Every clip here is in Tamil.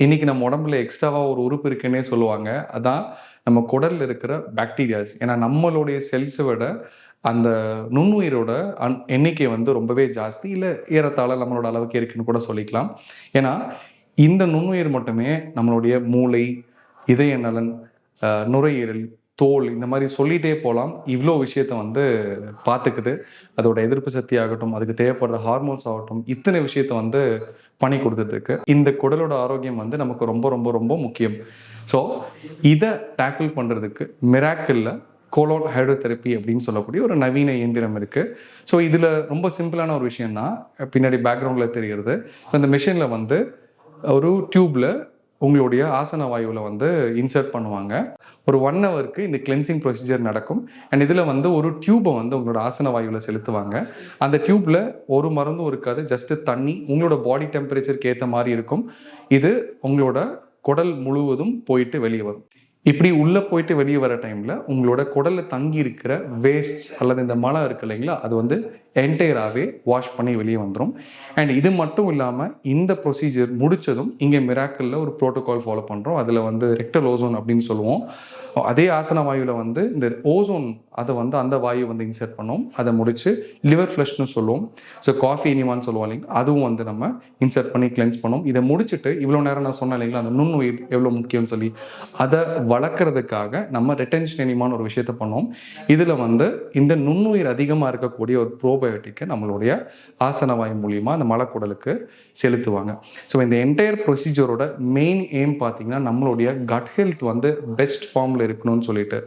இன்னைக்கு நம்ம உடம்புல எக்ஸ்ட்ராவா ஒரு உறுப்பு இருக்குன்னே சொல்லுவாங்க. அதான் நம்ம குடல்ல இருக்கிற பாக்டீரியாஸ். ஏன்னா நம்மளுடைய செல்ஸை விட அந்த நுண்ணுயிரோட எண்ணிக்கை வந்து ரொம்பவே ஜாஸ்தி, இல்லை ஏறத்தாழ நம்மளோட அளவுக்கு இருக்குன்னு கூட சொல்லிக்கலாம். ஏன்னா இந்த நுண்ணுயிர் மட்டுமே நம்மளுடைய மூளை, இதய நலன், நுரையீரல், தோல், இந்த மாதிரி சொல்லிகிட்டே போகலாம். இவ்வளோ விஷயத்த வந்து பார்த்துக்குது. அதோட எதிர்ப்பு சக்தி ஆகட்டும், அதுக்கு தேவைப்படுற ஹார்மோன்ஸ் ஆகட்டும், இத்தனை விஷயத்த வந்து பண்ணி கொடுத்துட்ருக்கு. இந்த குடலோட ஆரோக்கியம் வந்து நமக்கு ரொம்ப ரொம்ப ரொம்ப முக்கியம். ஸோ இதை டேக்கிள் பண்ணுறதுக்கு மிராக்கிளில் கோலோன் ஹைட்ரோதெரப்பி அப்படின்னு சொல்லக்கூடிய ஒரு நவீன இயந்திரம் இருக்குது. ஸோ இதில் ரொம்ப சிம்பிளான ஒரு விஷயம் தான் பின்னாடி பேக்ரவுண்டில் தெரிகிறது. ஸோ இந்த மிஷினில் வந்து ஒரு டியூப்பில் உங்களுடைய ஆசன வாயுவில் வந்து இன்சர்ட் பண்ணுவாங்க. ஒரு 1 ஹவருக்கு இந்த கிளென்சிங் ப்ரொசீஜர் நடக்கும். அண்ட் இதில் வந்து ஒரு டியூப்பை வந்து உங்களோட ஆசன வாயுவில் செலுத்துவாங்க. அந்த டியூப்பில் ஒரு மருந்தும் இருக்காது, ஜஸ்ட்டு தண்ணி உங்களோட பாடி டெம்பரேச்சருக்கு ஏற்ற மாதிரி இருக்கும். இது உங்களோட குடல் முழுவதும் போயிட்டு வெளியே வரும். இப்படி உள்ளே போயிட்டு வெளியே வர டைமில் உங்களோட குடலில் தங்கி இருக்கிற வேஸ்ட் அல்லது இந்த மலை இருக்கு இல்லைங்களா, அது வந்து என்டையராகவே வாஷ் பண்ணி வெளியே வந்துடும். அண்ட் இது மட்டும் இல்லாமல் இந்த ப்ரொசீஜர் முடித்ததும் இங்கே மிராக்கிளில் ஒரு ப்ரோட்டோகால் ஃபாலோ பண்ணுறோம். அதில் வந்து ரெக்டல் ஓசோன் அப்படின்னு சொல்லுவோம். அதே ஆசன வாயுவில் வந்து இந்த ஓசோன் அதை வந்து அந்த வாயு வந்து இன்சர்ட் பண்ணோம். அதை முடித்து லிவர் ஃப்ளஷ்னு சொல்லுவோம். ஸோ காஃபி இனிமான்னு சொல்லுவோம் இல்லைங்க, அதுவும் வந்து நம்ம இன்சர்ட் பண்ணி கிளென்ஸ் பண்ணோம். இதை முடிச்சுட்டு இவ்வளோ நேரம் நான் சொன்னேன் இல்லைங்களா, அந்த நுண்ணுயிர் எவ்வளோ முக்கியம்னு சொல்லி அதை வளர்க்குறதுக்காக நம்ம ரெட்டென்ஷன் எனிமான்னு ஒரு விஷயத்த பண்ணோம். இதில் வந்து இந்த நுண்ணுயிர் அதிகமாக இருக்கக்கூடிய ஒரு ப்ரோபயோட்டிக்கை நம்மளுடைய ஆசன வாயு மூலியமாக அந்த மலக்குடலுக்கு செலுத்துவாங்க. ஸோ இந்த என்டையர் ப்ரொசீஜரோட மெயின் எய்ம் பார்த்தீங்கன்னா நம்மளுடைய கட் ஹெல்த் வந்து பெஸ்ட் ஃபார்மில் இருக்கணும்னு சொல்லிட்டு.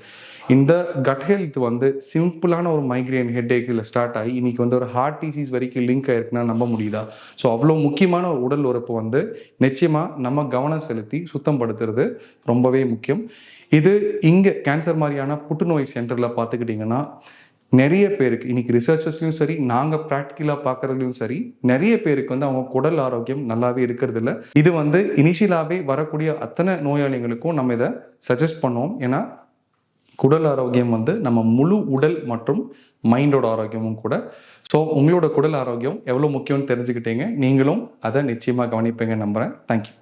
இந்த கட் ஹெல்த் வந்து சிம்பிளான ஒரு மைக்ரேன் ஹெட்டேக்கில் ஸ்டார்ட் ஆகி இன்னைக்கு வந்து ஒரு ஹார்ட் டிசீஸ் வரைக்கும் லிங்க் ஆயிருக்குன்னா நம்ப முடியுதா? ஸோ அவ்வளோ முக்கியமான ஒரு உடல் உறுப்பு வந்து நிச்சயமாக நம்ம கவனம் செலுத்தி சுத்தப்படுத்துறது ரொம்பவே முக்கியம். இது இங்கே கேன்சர் மாதிரியான புற்றுநோய் சென்டரில் பார்த்துக்கிட்டிங்கன்னா நிறைய பேருக்கு இன்னைக்கு ரிசர்ச்சர்ஸ்லையும் சரி, நாங்கள் ப்ராக்டிக்கலாக பார்க்குறதுலையும் சரி, நிறைய பேருக்கு வந்து அவங்க குடல் ஆரோக்கியம் நல்லாவே இருக்கிறது இல்லை. இது வந்து இனிஷியலாகவே வரக்கூடிய அத்தனை நோயாளிகளுக்கும் நம்ம இதை சஜஸ்ட் பண்ணுவோம். ஏன்னா குடல் ஆரோக்கியம் வந்து நம்ம முழு உடல் மற்றும் மைண்டோட ஆரோக்கியமும் கூட. ஸோ உங்களோட குடல் ஆரோக்கியம் எவ்வளோ முக்கியம்னு தெரிஞ்சுக்கிட்டீங்க. நீங்களும் அதை நிச்சயமாக கவனிப்பீங்க நம்புகிறேன். தேங்க்யூ.